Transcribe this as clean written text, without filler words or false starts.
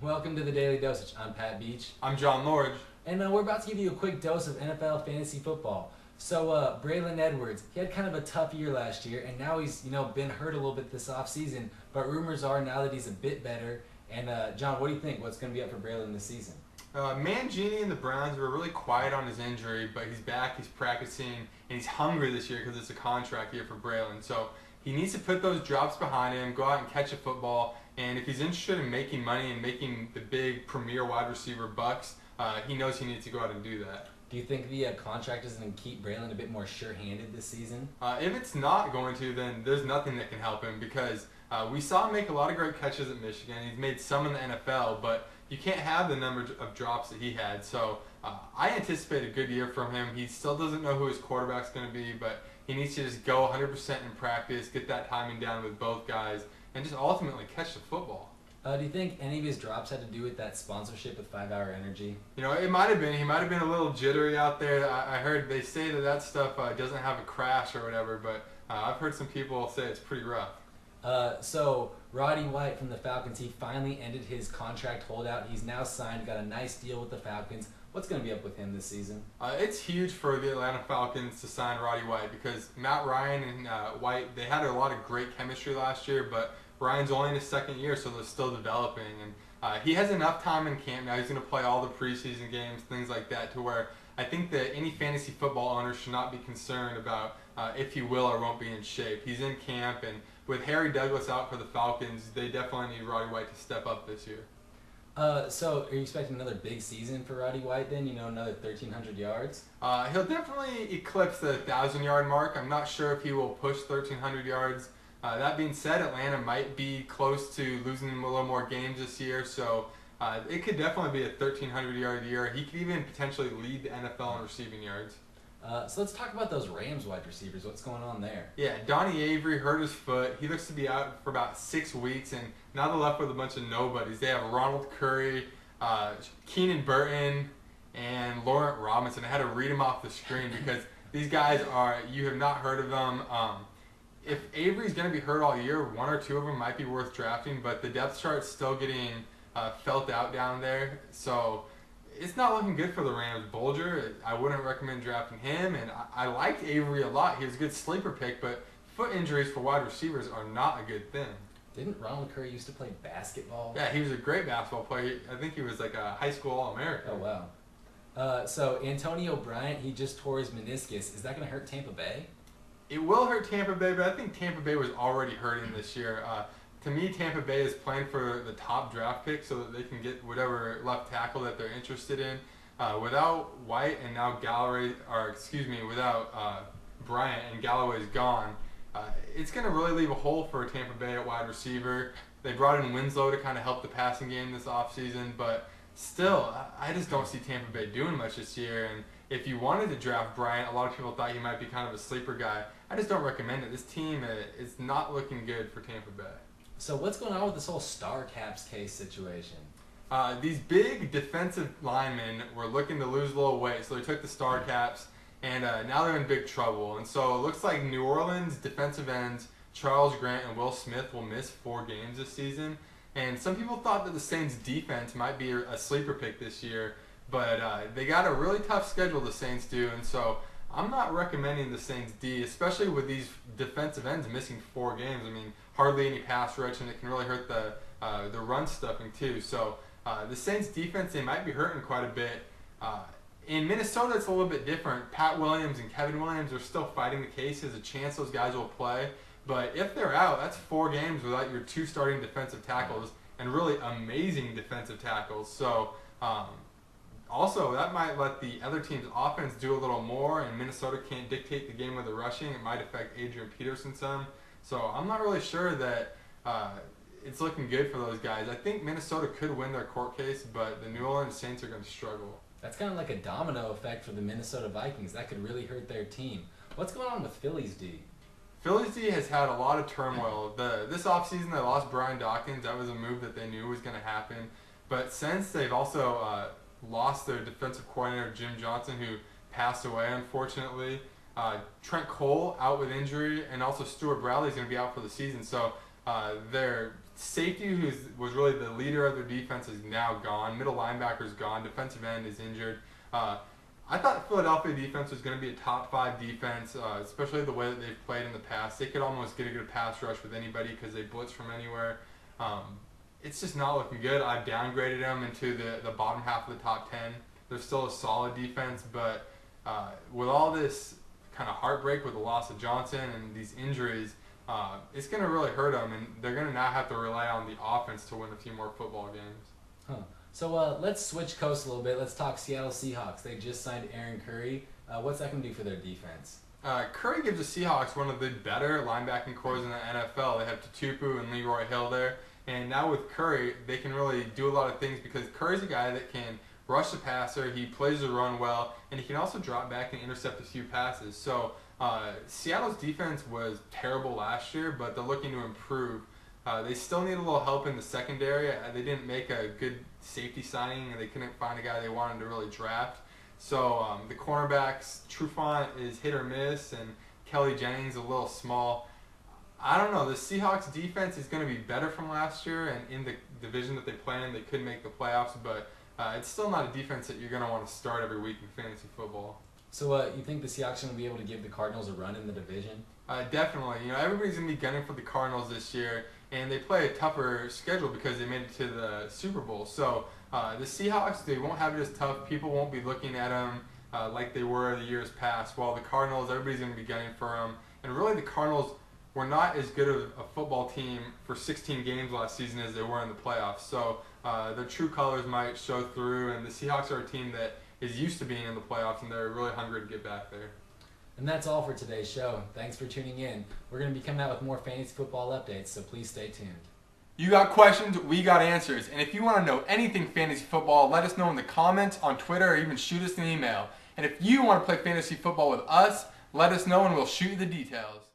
Welcome to the Daily Dosage. I'm Pat Beach. I'm John Lorge. And we're about to give you a quick dose of NFL fantasy football. So, Braylon Edwards, he had kind of a tough year last year, and now he's, been hurt a little bit this offseason. But rumors are now that he's a bit better. And, John, what do you think? What's going to be up for Braylon this season? Mangini and the Browns were really quiet on his injury, but he's back, he's practicing, and he's hungry this year because it's a contract year for Braylon. So he needs to put those drops behind him, go out and catch a football, and if he's interested in making money and making the big premier wide receiver bucks, he knows he needs to go out and do that. Do you think the contract is going to keep Braylon a bit more sure-handed this season? If it's not going to, then there's nothing that can help him because we saw him make a lot of great catches at Michigan. He's made some in the NFL, but you can't have the number of drops that he had. So I anticipate a good year from him. He still doesn't know who his quarterback's going to be, but he needs to just go 100% in practice, get that timing down with both guys, and just ultimately catch the football. Do you think any of his drops had to do with that sponsorship with 5 Hour Energy? It might have been. He might have been a little jittery out there. I heard they say that stuff doesn't have a crash or whatever, but I've heard some people say it's pretty rough. So Roddy White from the Falcons, he finally ended his contract holdout. He's now signed, got a nice deal with the Falcons. What's going to be up with him this season? It's huge for the Atlanta Falcons to sign Roddy White because Matt Ryan and White, they had a lot of great chemistry last year, but Ryan's only in his second year, so they're still developing. And he has enough time in camp now. He's going to play all the preseason games, things like that, to where I think that any fantasy football owner should not be concerned about if he will or won't be in shape. He's in camp, and with Harry Douglas out for the Falcons, they definitely need Roddy White to step up this year. So are you expecting another big season for Roddy White then? Another 1,300 yards? He'll definitely eclipse the 1,000-yard mark. I'm not sure if he will push 1,300 yards. That being said, Atlanta might be close to losing a little more games this year, so it could definitely be a 1,300-yard year. He could even potentially lead the NFL in receiving yards. So let's talk about those Rams wide receivers. What's going on there? Yeah, Donnie Avery hurt his foot. He looks to be out for about 6 weeks, and now they're left with a bunch of nobodies. They have Ronald Curry, Keenan Burton, and Laurent Robinson. I had to read them off the screen because these guys you have not heard of them. If Avery's going to be hurt all year, one or two of them might be worth drafting, but the depth chart's still getting felt out down there. So it's not looking good for the Rams. Bolger, I wouldn't recommend drafting him, and I liked Avery a lot. He was a good sleeper pick, but foot injuries for wide receivers are not a good thing. Didn't Ronald Curry used to play basketball? Yeah, he was a great basketball player. I think he was like a high school All-American. Oh, wow. So Antonio Bryant, he just tore his meniscus. Is that going to hurt Tampa Bay? It will hurt Tampa Bay, but I think Tampa Bay was already hurting this year. To me, Tampa Bay is playing for the top draft pick so that they can get whatever left tackle that they're interested in. Without White and now without Bryant and Galloway's gone, it's going to really leave a hole for Tampa Bay at wide receiver. They brought in Winslow to kind of help the passing game this offseason, but still, I just don't see Tampa Bay doing much this year. And if you wanted to draft Bryant, a lot of people thought he might be kind of a sleeper guy. I just don't recommend it. This team is not looking good for Tampa Bay. So what's going on with this whole star caps case situation? These big defensive linemen were looking to lose a little weight, so they took the star caps, and now they're in big trouble. And so it looks like New Orleans defensive ends Charles Grant and Will Smith will miss 4 games this season. And some people thought that the Saints defense might be a sleeper pick this year, but they got a really tough schedule, the Saints do, and so I'm not recommending the Saints D, especially with these defensive ends missing 4 games. I mean, hardly any pass rush, and it can really hurt the run stuffing too. So the Saints defense, they might be hurting quite a bit. In Minnesota, it's a little bit different. Pat Williams and Kevin Williams are still fighting the case. There's a chance those guys will play. But if they're out, that's 4 games without your 2 starting defensive tackles and really amazing defensive tackles. So also, that might let the other team's offense do a little more, and Minnesota can't dictate the game with the rushing. It might affect Adrian Peterson some. So I'm not really sure that it's looking good for those guys. I think Minnesota could win their court case, but the New Orleans Saints are going to struggle. That's kind of like a domino effect for the Minnesota Vikings. That could really hurt their team. What's going on with Philly's D? Philly's D has had a lot of turmoil. This offseason, they lost Brian Dawkins. That was a move that they knew was going to happen. But since they've also lost their defensive coordinator, Jim Johnson, who passed away, unfortunately. Trent Cole out with injury, and also Stuart Bradley is going to be out for the season. So their safety, who was really the leader of their defense, is now gone. Middle linebacker is gone. Defensive end is injured. I thought Philadelphia defense was going to be a top 5 defense, especially the way that they've played in the past. They could almost get a good pass rush with anybody because they blitz from anywhere. It's just not looking good. I've downgraded them into the bottom half of the top 10. They're still a solid defense, but with all this kind of heartbreak with the loss of Johnson and these injuries, it's going to really hurt them, and they're going to now have to rely on the offense to win a few more football games. Huh. So let's switch coasts a little bit. Let's talk Seattle Seahawks. They just signed Aaron Curry. What's that going to do for their defense? Curry gives the Seahawks one of the better linebacking cores in the NFL. They have Tutupu and Leroy Hill there. And now with Curry, they can really do a lot of things because Curry's a guy that can rush the passer, he plays the run well, and he can also drop back and intercept a few passes. So Seattle's defense was terrible last year, but they're looking to improve. They still need a little help in the secondary. They didn't make a good safety signing, and they couldn't find a guy they wanted to really draft. So the cornerbacks, Trufant is hit or miss, and Kelly Jennings a little small. I don't know. The Seahawks defense is going to be better from last year, and in the division that they play in, they could make the playoffs, but it's still not a defense that you're going to want to start every week in fantasy football. So you think the Seahawks are going to be able to give the Cardinals a run in the division? Definitely. Everybody's going to be gunning for the Cardinals this year, and they play a tougher schedule because they made it to the Super Bowl. So the Seahawks, they won't have it as tough. People won't be looking at them like they were the years past, while the Cardinals, everybody's going to be gunning for them. And really the Cardinals were not as good of a football team for 16 games last season as they were in the playoffs. So their true colors might show through, and the Seahawks are a team that is used to being in the playoffs, and they're really hungry to get back there. And that's all for today's show. Thanks for tuning in. We're going to be coming out with more fantasy football updates, so please stay tuned. You got questions, we got answers. And if you want to know anything fantasy football, let us know in the comments, on Twitter, or even shoot us an email. And if you want to play fantasy football with us, let us know and we'll shoot you the details.